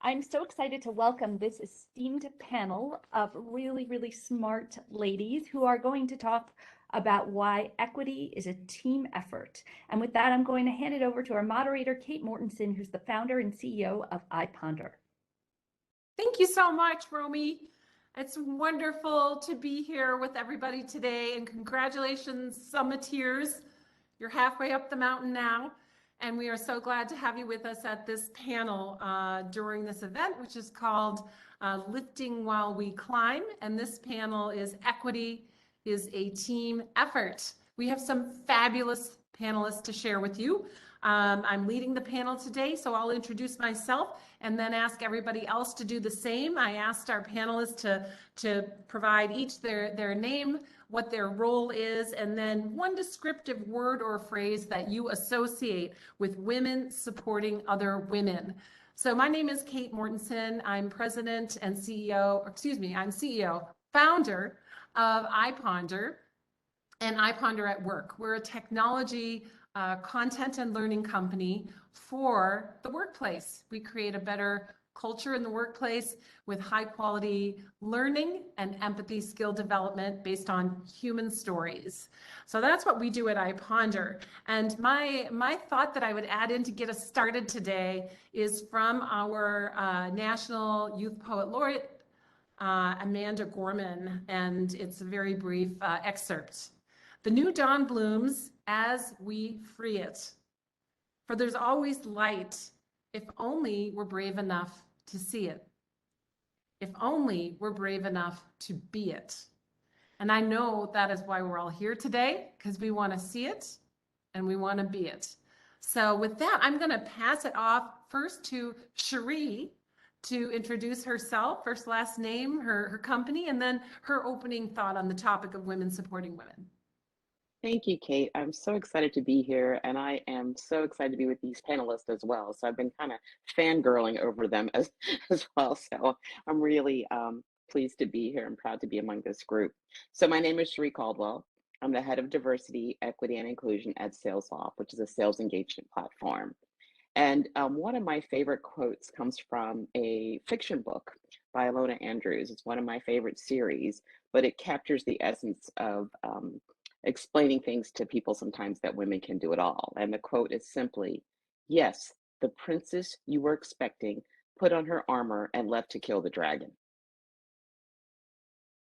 I'm so excited to welcome this esteemed panel of really, really smart ladies who are going to talk about why equity is a team effort. And with that, I'm going to hand it over to our moderator, Kate Mortenson, who's the founder and CEO of iPonder. Thank you so much, Romy. It's wonderful to be here with everybody today, and congratulations, Summiteers. You're halfway up the mountain now, and we are so glad to have you with us at this panel during this event, which is called Lifting While We Climb. And this panel is Equity is a Team Effort. We have some fabulous panelists to share with you. I'm leading the panel today, so I'll introduce myself and then ask everybody else to do the same. I asked our panelists to provide each their name, what their role is, and then one descriptive word or phrase that you associate with women supporting other women. So my name is Kate Mortenson. I'm president and founder of iPonder and iPonder at Work. We're a technology content and learning company for the workplace. We create a better culture in the workplace with high quality learning and empathy skill development based on human stories. So that's what we do at iPonder. And my thought that I would add in to get us started today is from our National Youth Poet Laureate, Amanda Gorman, and it's a very brief excerpt. The new dawn blooms as we free it. For there's always light, if only we're brave enough to see it. If only we're brave enough to be it. And I know that is why we're all here today, because we want to see it and we want to be it. So with that, I'm going to pass it off first to Cherie to introduce herself, first, last name, her company, and then her opening thought on the topic of women supporting women. Thank you, Kate. I'm so excited to be here, and I am so excited to be with these panelists as well. So I've been kind of fangirling over them as well. So I'm really pleased to be here and proud to be among this group. So my name is Sheila Caldwell. I'm the head of diversity, equity, and inclusion at SalesLoft, which is a sales engagement platform. And one of my favorite quotes comes from a fiction book by Ilona Andrews. It's one of my favorite series, but it captures the essence of explaining things to people sometimes that women can do it all. And the quote is simply, yes, the princess you were expecting put on her armor and left to kill the dragon.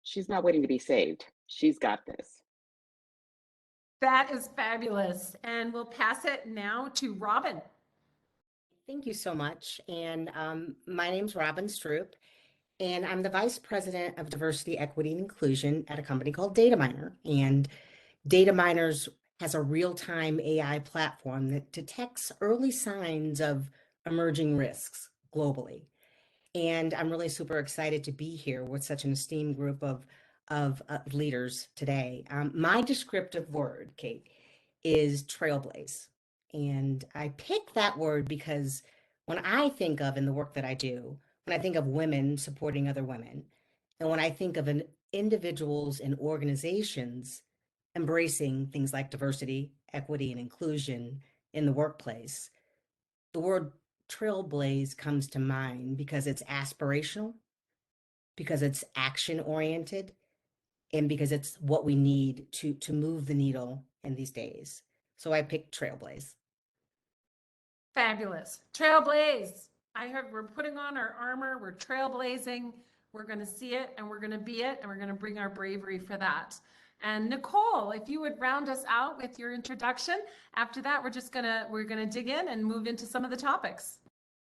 She's not waiting to be saved. She's got this. That is fabulous. And we'll pass it now to Robin. Thank you so much. And my name's Robin Stroup, and I'm the Vice President of Diversity, Equity, and Inclusion at a company called Data And Data has a real-time AI platform that detects early signs of emerging risks globally. And I'm really super excited to be here with such an esteemed group of leaders today. My descriptive word, Kate, is trailblaze. And I picked that word because when I think of, in the work that I do, when I think of women supporting other women, and when I think of individuals and organizations embracing things like diversity, equity, and inclusion in the workplace, the word trailblaze comes to mind because it's aspirational, because it's action-oriented, and because it's what we need to move the needle in these days. So I picked trailblaze. Fabulous. Trailblaze. I heard we're putting on our armor, we're trailblazing, we're going to see it and we're going to be it, and we're going to bring our bravery for that. And Nicole, if you would round us out with your introduction. After that, we're gonna dig in and move into some of the topics.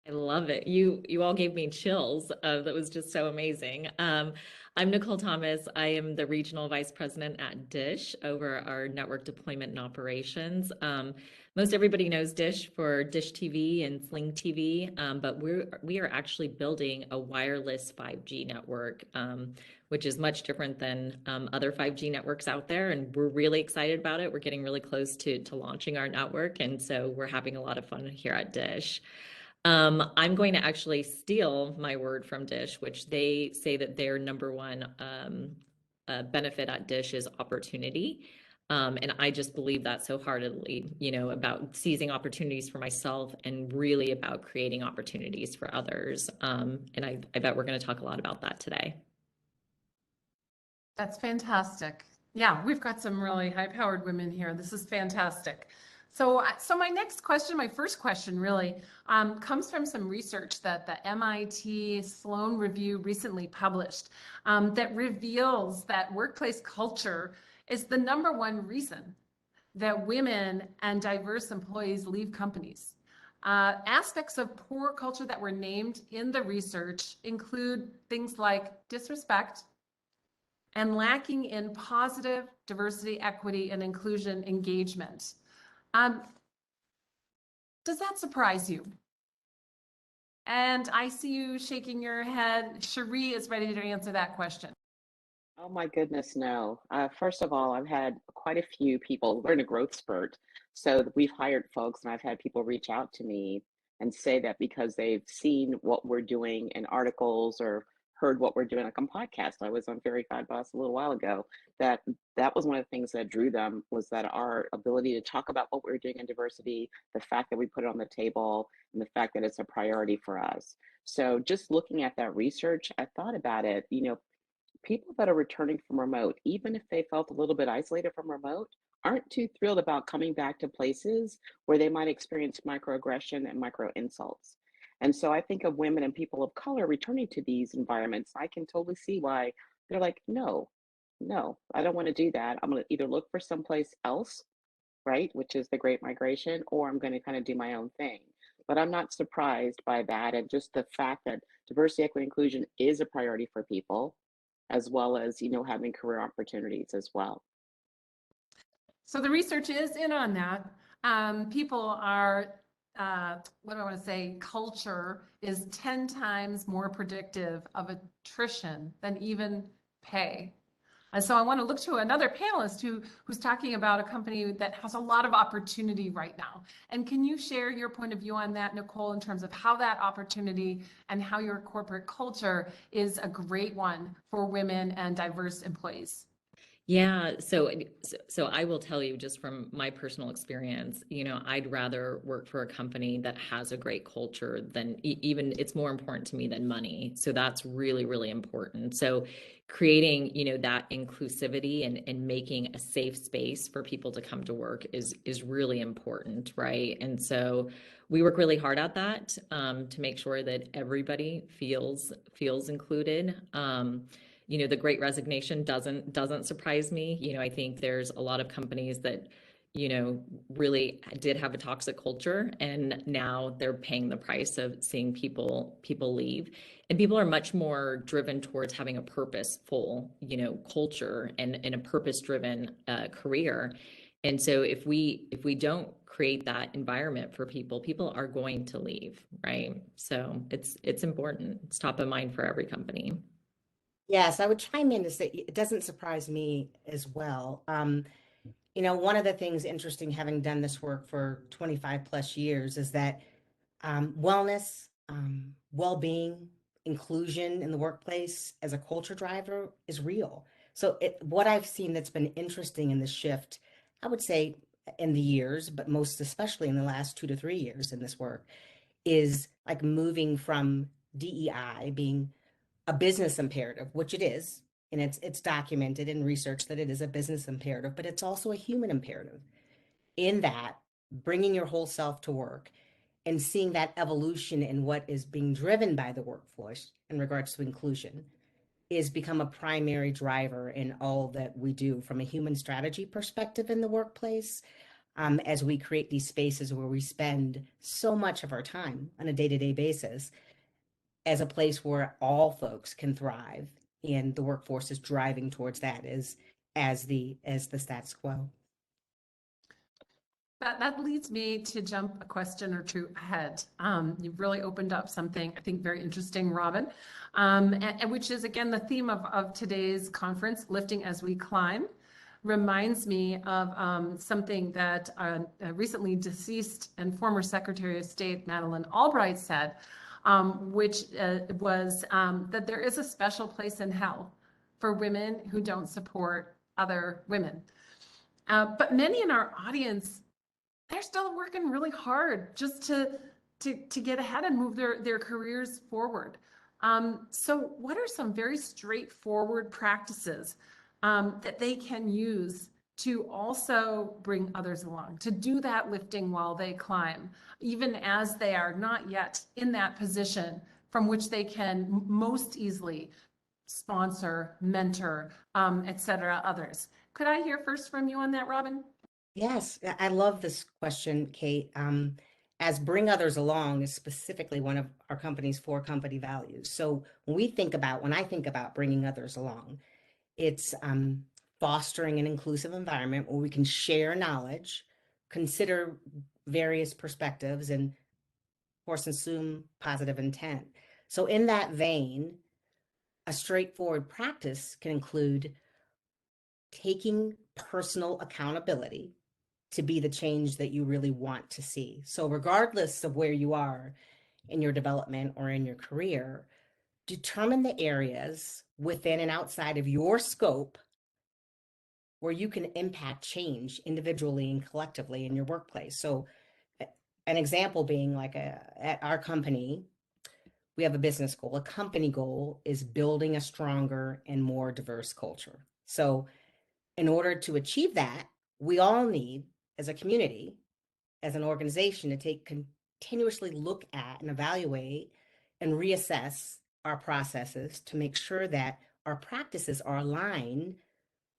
I love it. You all gave me chills. That was just so amazing. I'm Nicole Thomas. I am the Regional Vice President at Dish over our network deployment and operations. Most everybody knows Dish for Dish TV and Sling TV, but we are actually building a wireless 5G network, which is much different than other 5G networks out there. And we're really excited about it. We're getting really close to launching our network. And so we're having a lot of fun here at Dish. I'm going to actually steal my word from Dish, which they say that their number one benefit at Dish is opportunity. And I just believe that so heartedly, about seizing opportunities for myself and really about creating opportunities for others. And I bet we're going to talk a lot about that today. That's fantastic. Yeah, we've got some really high-powered women here. This is fantastic. So my next question, my first question really, comes from some research that the MIT Sloan Review recently published, that reveals that workplace culture is the #1 reason that women and diverse employees leave companies. Aspects of poor culture that were named in the research include things like disrespect, and lacking in positive diversity, equity, and inclusion engagement. Does that surprise you? And I see you shaking your head. Cherie is ready to answer that question. Oh my goodness, no. First of all, I've had quite a few people. We're in a growth spurt. So we've hired folks, and I've had people reach out to me and say that because they've seen what we're doing in articles or heard what we're doing, like on podcasts. I was on Fairygodboss a little while ago, that that was one of the things that drew them, was that our ability to talk about what we're doing in diversity, the fact that we put it on the table, and the fact that it's a priority for us. So just looking at that research, I thought about it, people that are returning from remote, even if they felt a little bit isolated from remote, aren't too thrilled about coming back to places where they might experience microaggression and micro insults. And so I think of women and people of color returning to these environments. I can totally see why they're like, no, no, I don't want to do that. I'm going to either look for someplace else, right, which is the Great Migration, or I'm going to kind of do my own thing. But I'm not surprised by that. And just the fact that diversity, equity, inclusion is a priority for people, as well as, having career opportunities as well. So the research is in on that. People are, what do I want to say? Culture is 10 times more predictive of attrition than even pay. And so I want to look to another panelist who's talking about a company that has a lot of opportunity right now. And can you share your point of view on that, Nichole, in terms of how that opportunity and how your corporate culture is a great one for women and diverse employees? Yeah, so I will tell you just from my personal experience, I'd rather work for a company that has a great culture than even it's more important to me than money. So that's really, really important. So creating, that inclusivity and making a safe space for people to come to work is really important, right? And so we work really hard at that to make sure that everybody feels included. The Great Resignation doesn't surprise me. I think there's a lot of companies that, really did have a toxic culture, and now they're paying the price of seeing people leave. And people are much more driven towards having a purposeful, culture and a purpose-driven career. And so if we don't create that environment for people, people are going to leave, right? So it's important. It's top of mind for every company. Yes, I would chime in to say it doesn't surprise me as well. One of the things interesting, having done this work for 25 plus years, is that wellness, well-being, inclusion in the workplace as a culture driver is real. So what I've seen that's been interesting in the shift, I would say in the years, but most especially in the last 2 to 3 years in this work, is like moving from DEI being a business imperative, which it is, and it's documented in research that it is a business imperative, but it's also a human imperative. In that, bringing your whole self to work and seeing that evolution in what is being driven by the workforce in regards to inclusion is become a primary driver in all that we do from a human strategy perspective in the workplace. As we create these spaces where we spend so much of our time on a day-to-day basis as a place where all folks can thrive, and the workforce is driving towards that as the status quo. That leads me to jump a question or two ahead. You've really opened up something I think very interesting, Robin, and which is again the theme of today's conference, Lifting as We Climb. Reminds me of something that recently deceased and former Secretary of State Madeleine Albright said, which was that there is a special place in hell for women who don't support other women. But many in our audience, they're still working really hard just to get ahead and move their careers forward. So what are some very straightforward practices that they can use to also bring others along, to do that lifting while they climb, even as they are not yet in that position from which they can most easily sponsor, mentor, et cetera, others? Could I hear first from you on that, Robin? Yes, I love this question, Kate. As bring others along is specifically one of our company's 4 company values. So when I think about bringing others along, it's fostering an inclusive environment where we can share knowledge, consider various perspectives, and of course, assume positive intent. So in that vein, a straightforward practice can include taking personal accountability to be the change that you really want to see. So regardless of where you are in your development or in your career, determine the areas within and outside of your scope where you can impact change individually and collectively in your workplace. So an example being like at our company, we have a business goal. A company goal is building a stronger and more diverse culture. So in order to achieve that, we all need, as a community, as an organization, to continuously look at and evaluate and reassess our processes to make sure that our practices are aligned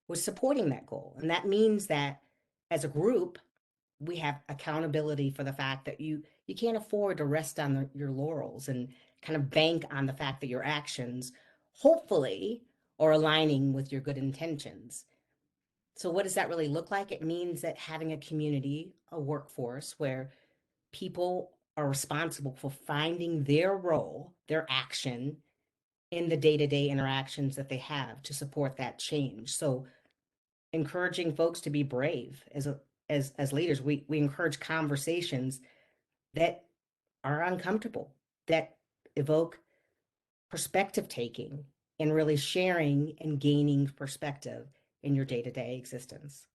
with supporting that goal. And that means that as a group, we have accountability for the fact that you can't afford to rest on your laurels and kind of bank on the fact that your actions hopefully are aligning with your good intentions. So what does that really look like? It means that having a community, a workforce where people are responsible for finding their role, their action in the day-to-day interactions that they have to support that change. So encouraging folks to be brave as leaders, we encourage conversations that are uncomfortable, that evoke perspective taking and really sharing and gaining perspective in your day-to-day existence.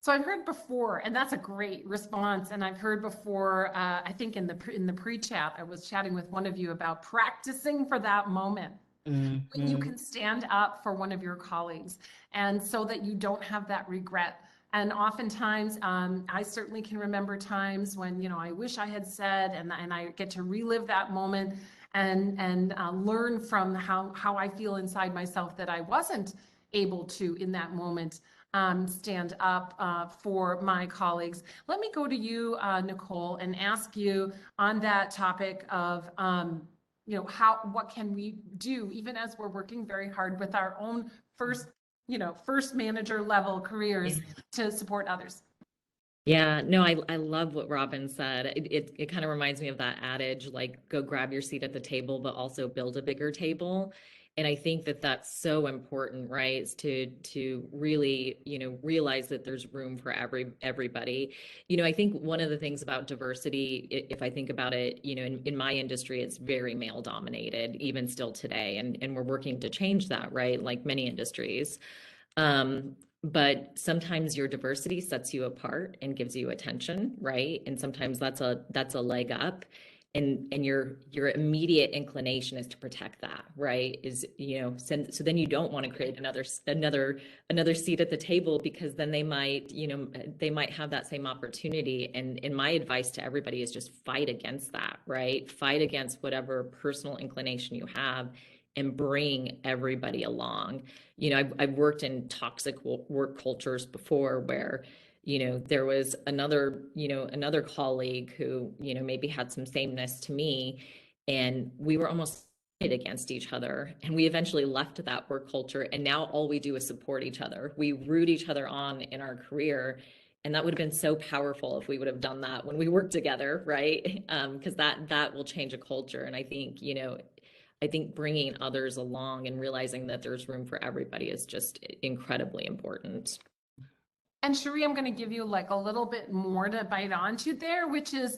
So I've heard before, and that's a great response. And I've heard before, I think in the pre-chat, I was chatting with one of you about practicing for that moment when you can stand up for one of your colleagues, and so that you don't have that regret. And oftentimes, I certainly can remember times when, you know, I wish I had said, and I get to relive that moment and learn from how I feel inside myself that I wasn't able to, in that moment, stand up for my colleagues. Let me go to you, Nichole, and ask you on that topic of, you know, what can we do, even as we're working very hard with our own first manager level careers to support others? Yeah, no, I love what Robin said. It kind of reminds me of that adage, like go grab your seat at the table, but also build a bigger table. And I think that that's so important, right? Is to really, realize that there's room for everybody. I think one of the things about diversity, if I think about it, in my industry, it's very male dominated, even still today. And we're working to change that, right? Like many industries. But sometimes your diversity sets you apart and gives you attention, right? And sometimes that's a leg up. And your immediate inclination is to protect that, right? So then you don't want to create another seat at the table, because then they might have that same opportunity. And my advice to everybody is just fight against that, right? Fight against whatever personal inclination you have and bring everybody along. I've worked in toxic work cultures before where there was another colleague who, maybe had some sameness to me, and we were almost against each other. And we eventually left that work culture. And now all we do is support each other. We root each other on in our career. And that would have been so powerful if we would have done that when we worked together, right? Because that will change a culture. And I think bringing others along and realizing that there's room for everybody is just incredibly important. And Cherie, I'm going to give you like a little bit more to bite onto there, which is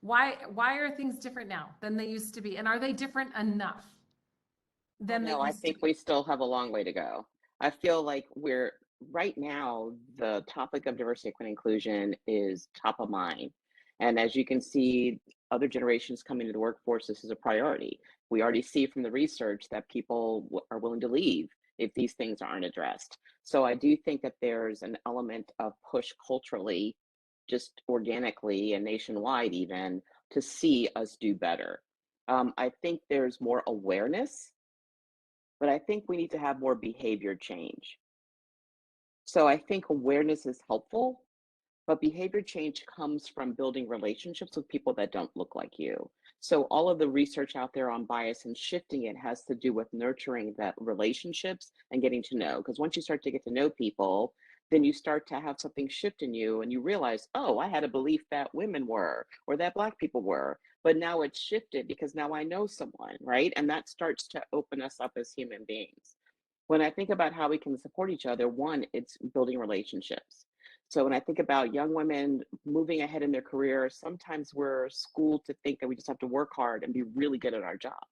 why are things different now than they used to be? And are they different enough than they No, I used to think be? we still have a long way to go. I feel like we're right now, the topic of diversity, equity, inclusion is top of mind. And as you can see, other generations coming to the workforce, this is a priority. We already see from the research that people are willing to leave if these things aren't addressed. So I do think that there's an element of push culturally, just organically and nationwide even, to see us do better. I think there's more awareness, but I think we need to have more behavior change. So I think awareness is helpful, but behavior change comes from building relationships with people that don't look like you. So all of the research out there on bias and shifting it has to do with nurturing that relationships and getting to know. Because once you start to get to know people, then you start to have something shift in you and you realize, oh, I had a belief that women were or that Black people were, but now it's shifted because now I know someone, right? And that starts to open us up as human beings. When I think about how we can support each other, one, it's building relationships. So when I think about young women moving ahead in their career, sometimes we're schooled to think that we just have to work hard and be really good at our job.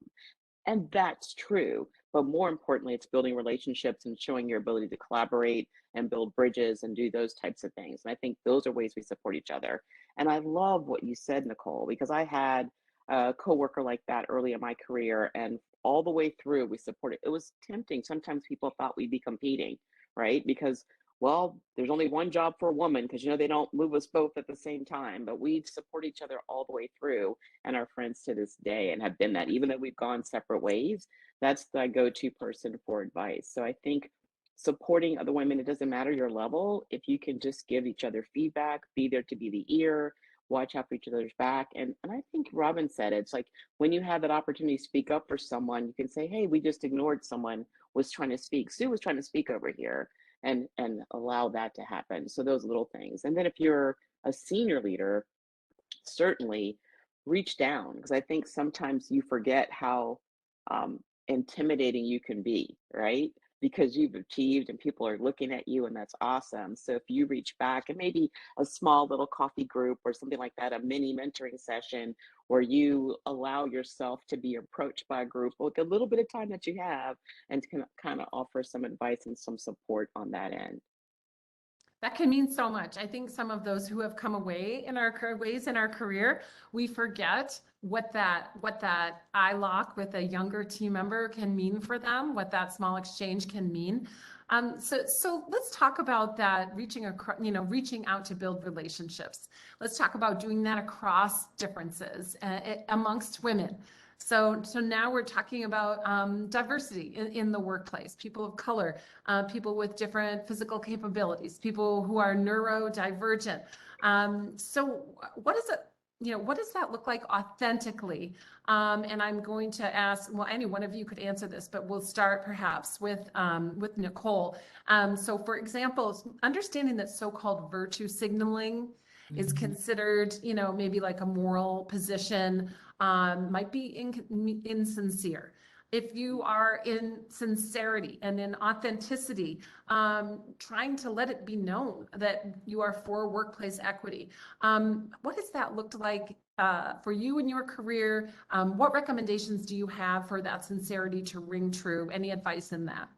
And that's true. But more importantly, it's building relationships and showing your ability to collaborate and build bridges and do those types of things. And I think those are ways we support each other. And I love what you said, Nichole, because I had a coworker like that early in my career, and all the way through we supported. It was tempting. Sometimes people thought we'd be competing, right? Because well, there's only one job for a woman because they don't move us both at the same time, but we support each other all the way through and are friends to this day and have been that. Even though we've gone separate ways, that's the go-to person for advice. So I think supporting other women, it doesn't matter your level, if you can just give each other feedback, be there to be the ear, watch out for each other's back. And I think Robin said it's like when you have that opportunity to speak up for someone, you can say, hey, we just ignored someone was trying to speak. Sue was trying to speak over here, and allow that to happen. So those little things. And then if you're a senior leader, certainly reach down, because I think sometimes you forget how intimidating you can be, right? Because you've achieved and people are looking at you, and that's awesome. So if you reach back and maybe a small little coffee group or something like that, a mini mentoring session where you allow yourself to be approached by a group with a little bit of time that you have and can kind of offer some advice and some support on that end. That can mean so much. I think some of those who have come away in our ways in our career, we forget what that eye lock with a younger team member can mean for them, what that small exchange can mean. So let's talk about that reaching out to build relationships. Let's talk about doing that across differences amongst women. So now we're talking about diversity in the workplace, people of color, people with different physical capabilities, people who are neurodivergent. So what is it? What does that look like authentically? And I'm going to ask, well, any one of you could answer this, but we'll start perhaps with Nichole. So for example, understanding that so-called virtue signaling is considered, maybe like a moral position, might be insincere. If you are in sincerity and in authenticity, trying to let it be known that you are for workplace equity. What has that looked like for you in your career? What recommendations do you have for that sincerity to ring true? Any advice in that?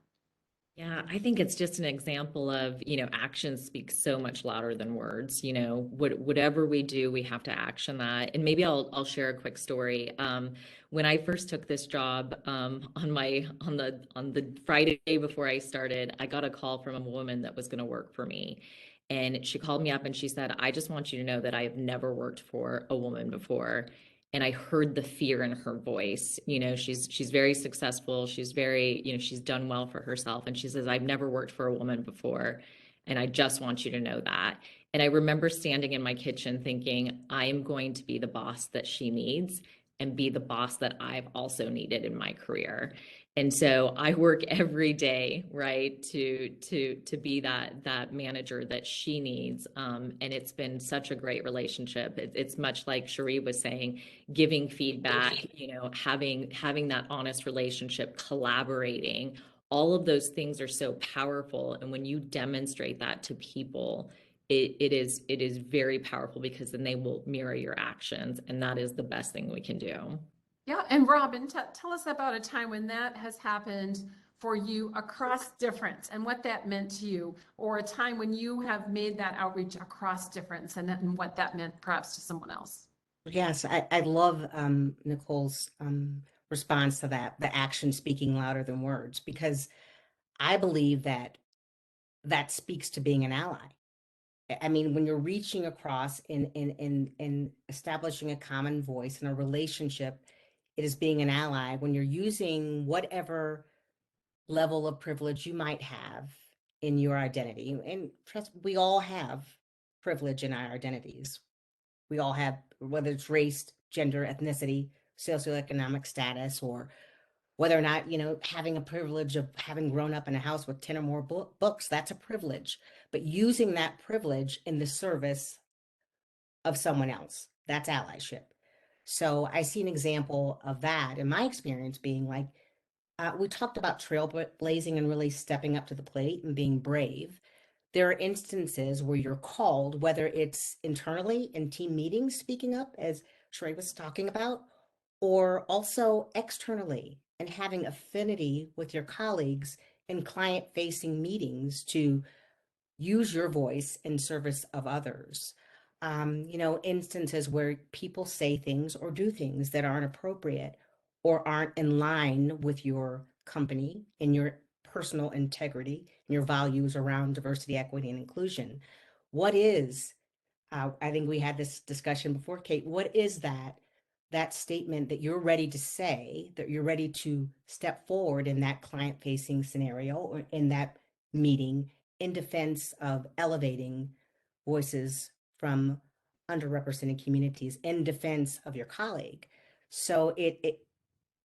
Yeah, I think it's just an example of, actions speak so much louder than words. Whatever we do, we have to action that. And maybe I'll share a quick story. When I first took this job, on the Friday before I started, I got a call from a woman that was going to work for me. And she called me up and she said, I just want you to know that I have never worked for a woman before. And I heard the fear in her voice. She's very successful. She's very, she's done well for herself. And she says, I've never worked for a woman before. And I just want you to know that. And I remember standing in my kitchen thinking, I am going to be the boss that she needs and be the boss that I've also needed in my career. And so I work every day, right, to be that manager that she needs. And it's been such a great relationship. It's much like Cherie was saying, giving feedback, having that honest relationship, collaborating. All of those things are so powerful. And when you demonstrate that to people, it is very powerful, because then they will mirror your actions. And that is the best thing we can do. Yeah, and Robin, tell us about a time when that has happened for you across difference and what that meant to you, or a time when you have made that outreach across difference and what that meant perhaps to someone else. Yes, I love Nicole's response to that, the action speaking louder than words, because I believe that that speaks to being an ally. I mean, when you're reaching across in establishing a common voice in a relationship, it is being an ally when you're using whatever level of privilege you might have in your identity. And trust, we all have privilege in our identities. We all have, whether it's race, gender, ethnicity, socioeconomic status, or whether or not, having a privilege of having grown up in a house with 10 or more books, that's a privilege. But using that privilege in the service of someone else, that's allyship. So I see an example of that in my experience being like, we talked about trailblazing and really stepping up to the plate and being brave. There are instances where you're called, whether it's internally in team meetings, speaking up, as Cherie was talking about, or also externally and having affinity with your colleagues in client-facing meetings to use your voice in service of others. Instances where people say things or do things that aren't appropriate or aren't in line with your company and your personal integrity and your values around diversity, equity, and inclusion. What is, I think we had this discussion before, Kate, what is that statement that you're ready to say, that you're ready to step forward in that client-facing scenario or in that meeting in defense of elevating voices from underrepresented communities in defense of your colleague? So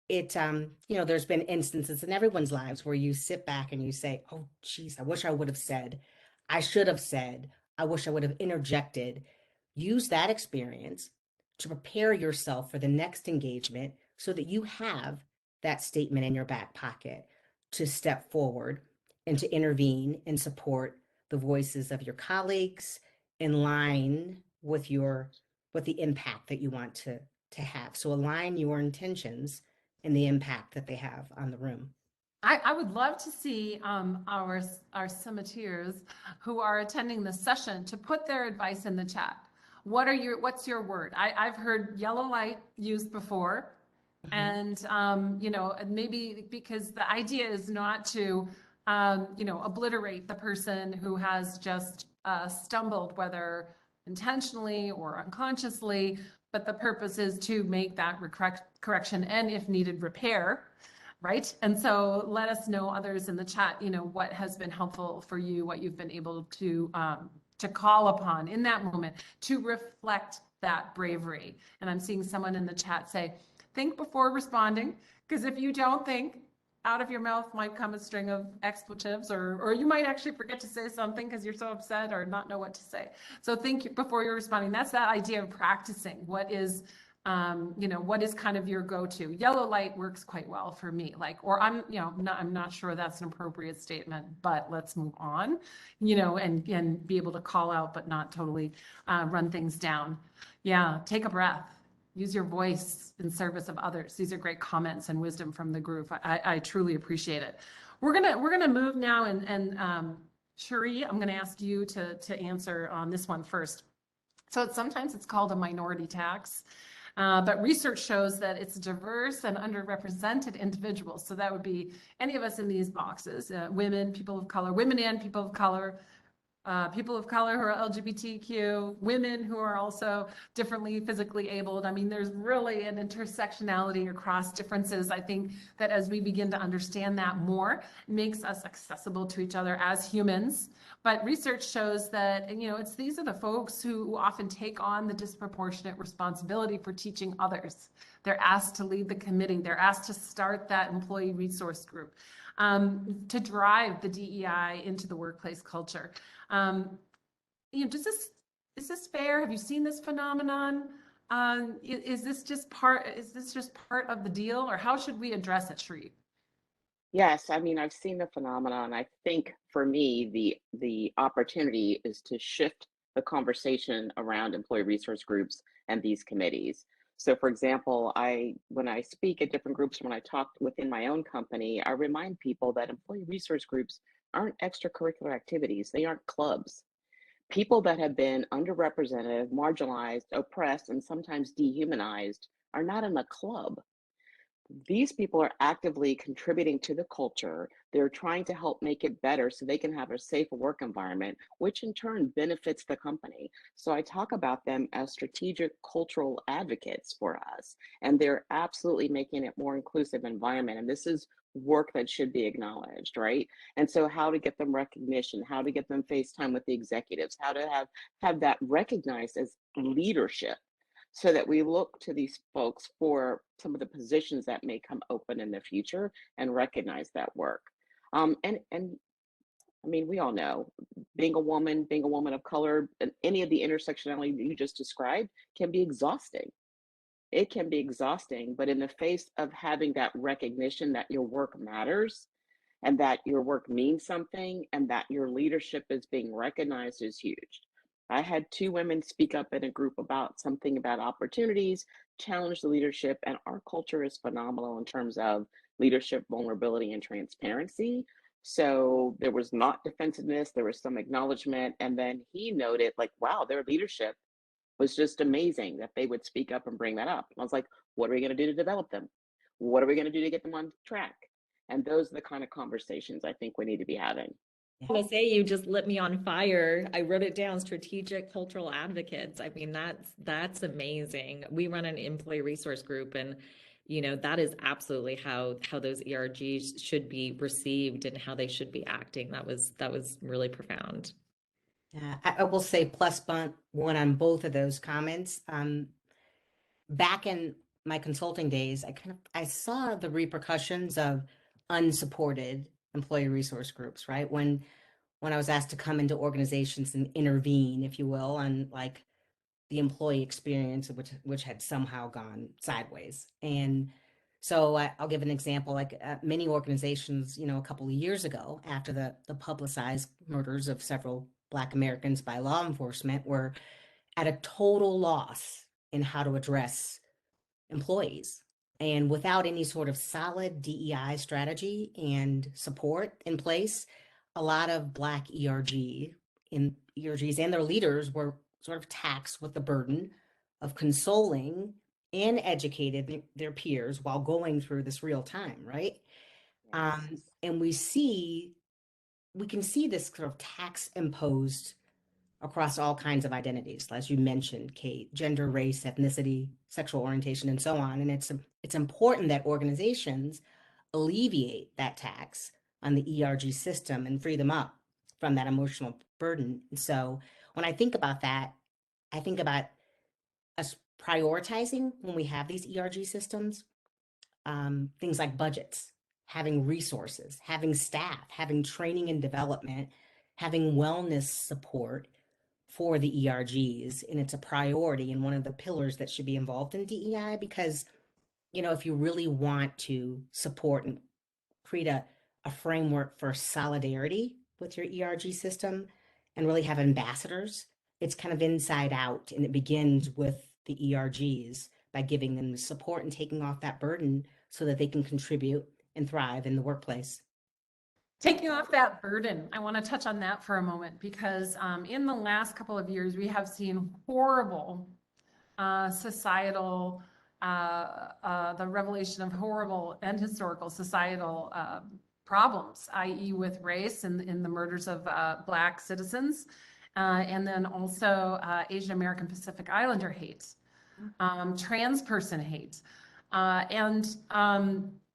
there's been instances in everyone's lives where you sit back and you say, oh, geez, I wish I would have said, I should have said, I wish I would have interjected. Use that experience to prepare yourself for the next engagement so that you have that statement in your back pocket to step forward and to intervene and support the voices of your colleagues in line with the impact that you want to have. So align your intentions and the impact that they have on the room. I would love to see our summiteers who are attending this session to put their advice in the chat. What's your word? I've heard yellow light used before. And, maybe because the idea is not to, obliterate the person who has just stumbled, whether intentionally or unconsciously, but the purpose is to make that correction and, if needed, repair. Right. And so let us know, others in the chat, what has been helpful for you, what you've been able to call upon in that moment to reflect that bravery. And I'm seeing someone in the chat say, think before responding, because if you don't think, out of your mouth might come a string of expletives, or you might actually forget to say something because you're so upset or not know what to say. So think before you're responding. That's that idea of practicing. What is kind of your go-to? Yellow light works quite well for me. I'm not sure that's an appropriate statement, but let's move on, and be able to call out, but not totally run things down. Yeah, take a breath. Use your voice in service of others. These are great comments and wisdom from the group. I truly appreciate it. We're gonna move now, and Cherie, I'm gonna ask you to answer on this one first. So sometimes it's called a minority tax. But research shows that it's diverse and underrepresented individuals. So that would be any of us in these boxes, women, people of color, women and people of color who are LGBTQ, women who are also differently physically abled. I mean, there's really an intersectionality across differences. I think that as we begin to understand that more, it makes us accessible to each other as humans. But research shows that, these are the folks who often take on the disproportionate responsibility for teaching others. They're asked to lead the committee. They're asked to start that employee resource group, to drive the DEI into the workplace culture. Is this fair? Have you seen this phenomenon? Is this just part of the deal, or how should we address it, Cherie? Yes, I mean, I've seen the phenomenon. I think for me, the opportunity is to shift the conversation around employee resource groups and these committees. So for example, when I speak at different groups, when I talk within my own company, I remind people that employee resource groups aren't extracurricular activities. They aren't clubs. People that have been underrepresented, marginalized, oppressed, and sometimes dehumanized are not in a club. These people are actively contributing to the culture. They're trying to help make it better so they can have a safer work environment, which in turn benefits the company. So I talk about them as strategic cultural advocates for us, and they're absolutely making it more inclusive environment. And this is work that should be acknowledged, right? And so how to get them recognition, how to get them FaceTime with the executives, how to have that recognized as leadership so that we look to these folks for some of the positions that may come open in the future and recognize that work. And I mean, we all know being a woman of color, and any of the intersectionality that you just described can be exhausting. It can be exhausting, but in the face of having that recognition that your work matters and that your work means something and that your leadership is being recognized is huge. I had two women speak up in a group about something about opportunities, challenge the leadership, and our culture is phenomenal in terms of leadership, vulnerability, and transparency. So there was not defensiveness, there was some acknowledgement, and then he noted, like, wow, their leadership was just amazing that they would speak up and bring that up. And I was like, what are we going to do to develop them? What are we going to do to get them on track? And those are the kind of conversations I think we need to be having. I want to say you just lit me on fire. I wrote it down, strategic cultural advocates. I mean, that's amazing. We run an employee resource group, and that is absolutely how those ERGs should be received and how they should be acting. That was really profound. I will say one on both of those comments. Back in my consulting days, I saw the repercussions of unsupported employee resource groups, right? When I was asked to come into organizations and intervene, if you will, on like the employee experience, which had somehow gone sideways. And so I'll give an example. Like many organizations, a couple of years ago, after the publicized murders of several Black Americans by law enforcement, were at a total loss in how to address employees. And without any sort of solid DEI strategy and support in place, a lot of Black ERGs and their leaders were sort of taxed with the burden of consoling and educating their peers while going through this real time, right? And we can see this sort of tax imposed across all kinds of identities, as you mentioned, Kate, gender, race, ethnicity, sexual orientation, and so on. And it's important that organizations alleviate that tax on the ERG system and free them up from that emotional burden. And so when I think about that, I think about us prioritizing when we have these ERG systems, things like budgets, having resources, having staff, having training and development, having wellness support for the ERGs. And it's a priority and one of the pillars that should be involved in DEI because, if you really want to support and create a framework for solidarity with your ERG system and really have ambassadors, it's kind of inside out. And it begins with the ERGs by giving them the support and taking off that burden so that they can contribute and thrive in the workplace. Taking off that burden, I want to touch on that for a moment because in the last couple of years, we have seen horrible societal, the revelation of horrible and historical societal problems, i.e. with race and in the murders of Black citizens, and then also Asian American Pacific Islander hate, trans person hate, and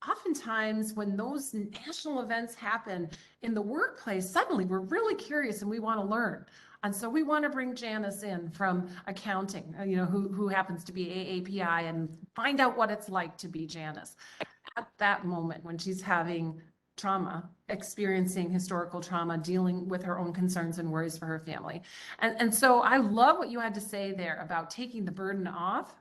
oftentimes when those national events happen in the workplace, suddenly we're really curious and we want to learn. And so we want to bring Janice in from accounting, who happens to be AAPI, and find out what it's like to be Janice at that moment when she's having trauma, experiencing historical trauma, dealing with her own concerns and worries for her family. And so I love what you had to say there about taking the burden off,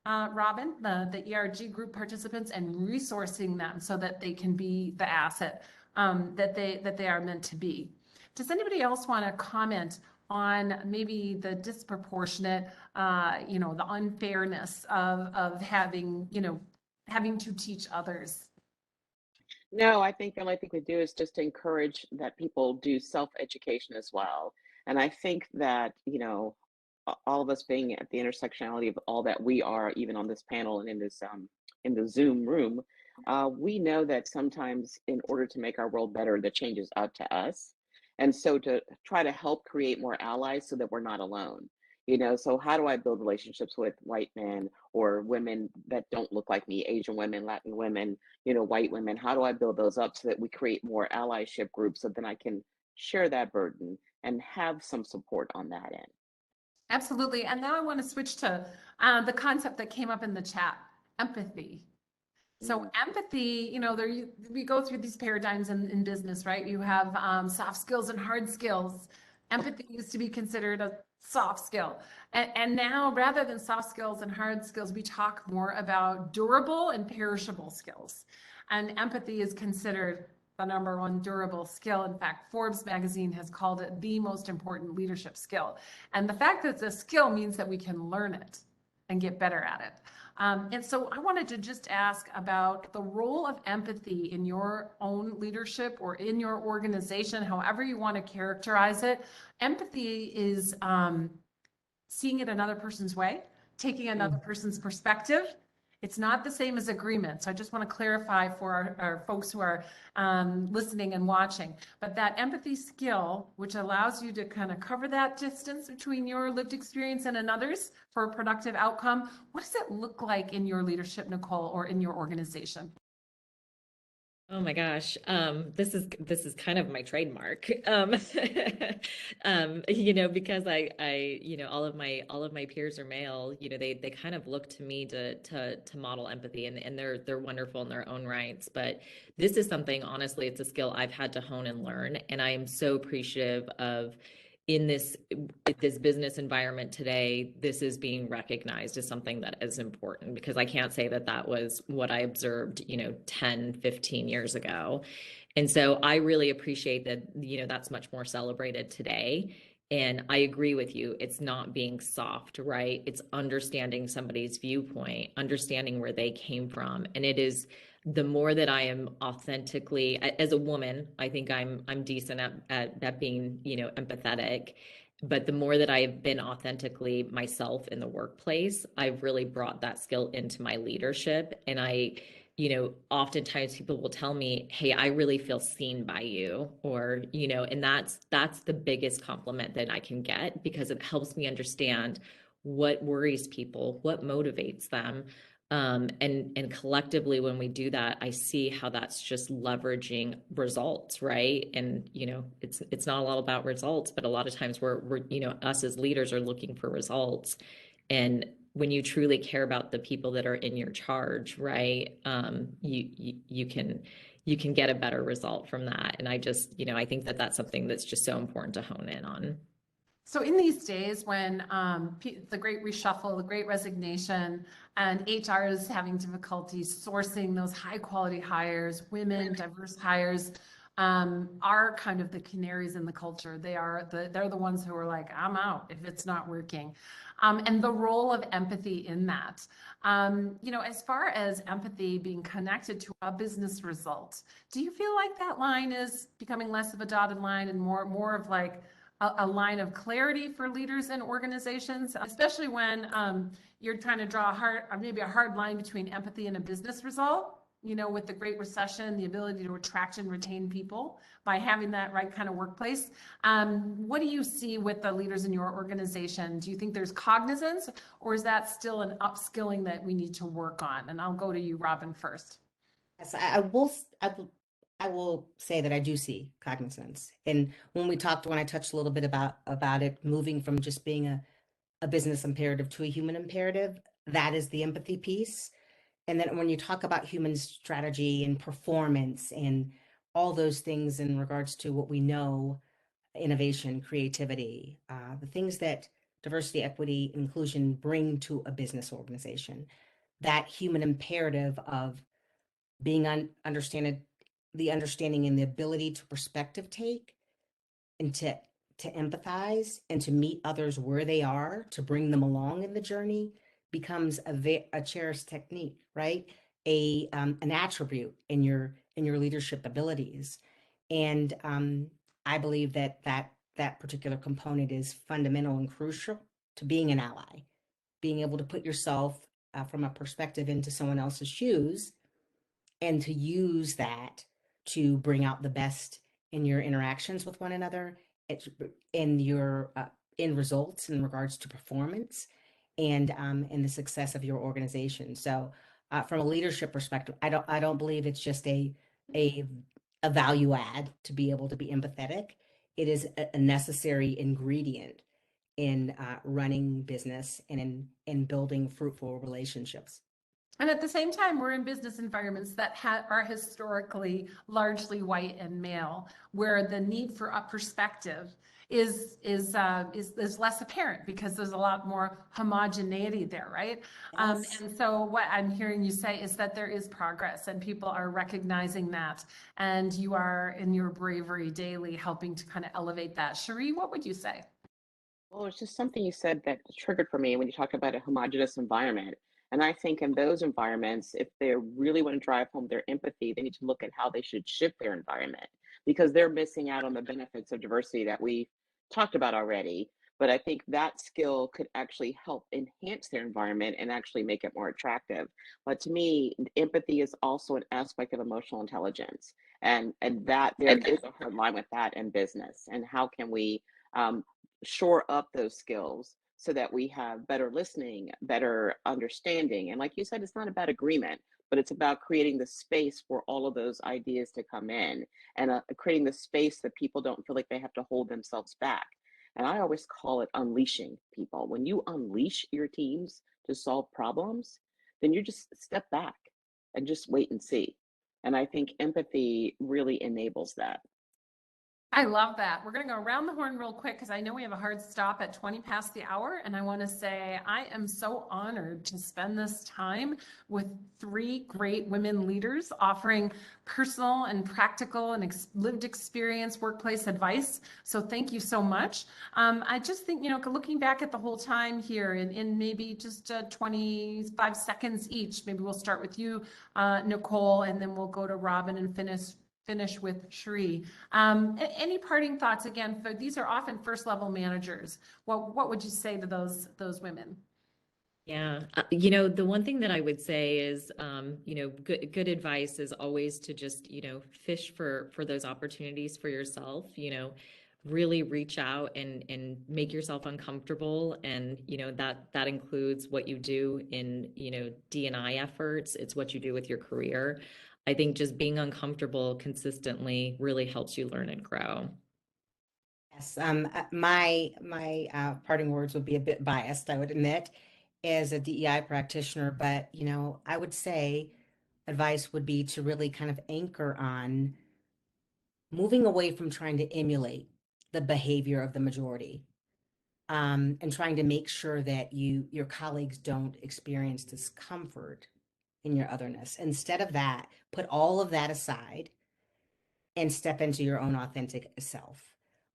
Robin, the ERG group participants, and resourcing them so that they can be the asset that they are meant to be. Does anybody else want to comment on maybe the disproportionate, the unfairness of having, having to teach others? No, I think the only thing we do is just encourage that people do self-education as well. And I think that, all of us being at the intersectionality of all that we are, even on this panel and in the Zoom room, we know that sometimes in order to make our world better, the change is up to us. And so to try to help create more allies so that we're not alone. So how do I build relationships with white men or women that don't look like me, Asian women, Latin women, white women? How do I build those up so that we create more allyship groups so then I can share that burden and have some support on that end? Absolutely. And now I want to switch to the concept that came up in the chat, empathy. So empathy, we go through these paradigms in business, right? You have soft skills and hard skills. Empathy used to be considered a soft skill. And now, rather than soft skills and hard skills, we talk more about durable and perishable skills. And empathy is considered the #1 durable skill. In fact, Forbes magazine has called it the most important leadership skill. And the fact that it's a skill means that we can learn it and get better at it. And so I wanted to just ask about the role of empathy in your own leadership or in your organization, however you want to characterize it. Empathy is seeing it another person's way, taking another person's perspective. It's not the same as agreement. So I just want to clarify for our folks who are listening and watching. But that empathy skill, which allows you to kind of cover that distance between your lived experience and another's for a productive outcome, what does it look like in your leadership, Nichole, or in your organization? Oh my gosh, this is kind of my trademark, because all of my peers are male. They kind of look to me to model empathy, and they're wonderful in their own rights. But this is something, honestly, it's a skill I've had to hone and learn, and I am so appreciative of. In this business environment today, this is being recognized as something that is important, because I can't say that was what I observed, 10, 15 years ago. And so I really appreciate that, that's much more celebrated today. And I agree with you. It's not being soft, right? It's understanding somebody's viewpoint, understanding where they came from. And it is the more that I am authentically, as a woman, I think I'm decent at being, empathetic. But the more that I have been authentically myself in the workplace, I've really brought that skill into my leadership. And oftentimes people will tell me, hey, I really feel seen by you, or, and that's the biggest compliment that I can get, because it helps me understand what worries people, what motivates them. And collectively, when we do that, I see how that's just leveraging results, right? And it's not a lot about results, but a lot of times we're us as leaders are looking for results. And when you truly care about the people that are in your charge, right? You can get a better result from that. And I just, I think that that's something that's just so important to hone in on. So in these days when the great reshuffle, the great resignation, and HR is having difficulty sourcing those high quality hires, women, diverse hires, are kind of the canaries in the culture. They're the ones who are like, I'm out if it's not working. And the role of empathy in that. As far as empathy being connected to a business result, do you feel like that line is becoming less of a dotted line and more of like a line of clarity for leaders and organizations, especially when you're trying to draw maybe a hard line between empathy and a business result? With the Great Recession, the ability to attract and retain people by having that right kind of workplace. What do you see with the leaders in your organization? Do you think there's cognizance, or is that still an upskilling that we need to work on? And I'll go to you, Robin, first. Yes, I will say that I do see cognizance. And when I touched a little bit about it, moving from just being a business imperative to a human imperative, that is the empathy piece. And then when you talk about human strategy and performance and all those things in regards to what we know, innovation, creativity, the things that diversity, equity, inclusion bring to a business organization, that human imperative of being the understanding and the ability to perspective take and to to empathize and to meet others where they are, to bring them along in the journey becomes a cherished technique, right? An attribute in your leadership abilities. And I believe that particular component is fundamental and crucial to being an ally, being able to put yourself from a perspective into someone else's shoes and to use that to bring out the best in your interactions with one another, in your end results in regards to performance and in the success of your organization. So from a leadership perspective, I don't believe it's just a a value add to be able to be empathetic. It is a necessary ingredient in running business and in building fruitful relationships. And at the same time, we're in business environments that are historically largely white and male, where the need for a perspective is less apparent because there's a lot more homogeneity there, right? Yes. And so what I'm hearing you say is that there is progress and people are recognizing that, and you are in your bravery daily helping to kind of elevate that. Cherie, what would you say? Well, it's just something you said that triggered for me when you talk about a homogenous environment. And I think in those environments, if they really want to drive home their empathy, they need to look at how they should shift their environment because they're missing out on the benefits of diversity that we talked about already. But I think that skill could actually help enhance their environment and actually make it more attractive. But to me, empathy is also an aspect of emotional intelligence. And that there is a hard line with that in business. And how can we um, shore up those skills so that we have better listening, better understanding. And like you said, it's not about agreement, but it's about creating the space for all of those ideas to come in and creating the space that people don't feel like they have to hold themselves back. And I always call it unleashing people. When you unleash your teams to solve problems, then you just step back and just wait and see. And I think empathy really enables that. I love that. We're going to go around the horn real quick because I know we have a hard stop at 20 past the hour. And I want to say I am so honored to spend this time with three great women leaders offering personal and practical and lived experience workplace advice. So thank you so much. I just think, looking back at the whole time here in maybe just 25 seconds each, maybe we'll start with you, Nichole, and then we'll go to Robin and finish with Cherie. Any parting thoughts again? These are often first level managers. What would you say to those women? Yeah, the one thing that I would say is, good advice is always to just, fish for those opportunities for yourself, really reach out and make yourself uncomfortable. And, that includes what you do in, D&I efforts. It's what you do with your career. I think just being uncomfortable consistently really helps you learn and grow. Yes, my parting words would be a bit biased, I would admit, as a DEI practitioner, but I would say advice would be to really kind of anchor on moving away from trying to emulate the behavior of the majority, and trying to make sure that your colleagues don't experience discomfort in your otherness. Instead of that, put all of that aside and step into your own authentic self.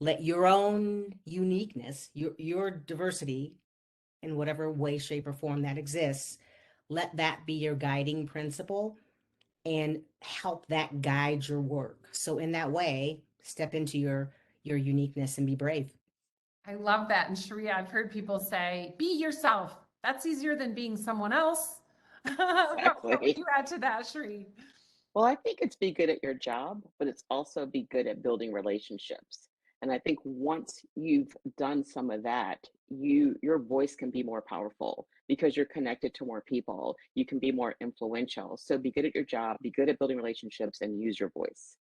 Let your own uniqueness, your diversity in whatever way, shape, or form that exists, let that be your guiding principle and help that guide your work. So in that way, step into your uniqueness and be brave. I love that. And Cherie, I've heard people say, be yourself. That's easier than being someone else. What would Exactly. you add to that, Cherie? Well, I think it's be good at your job, but it's also be good at building relationships. And I think once you've done some of that, your voice can be more powerful because you're connected to more people. You can be more influential. So be good at your job, be good at building relationships, and use your voice.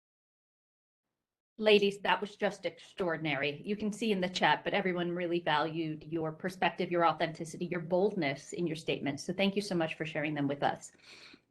Ladies, that was just extraordinary. You can see in the chat, but everyone really valued your perspective, your authenticity, your boldness in your statements. So thank you so much for sharing them with us.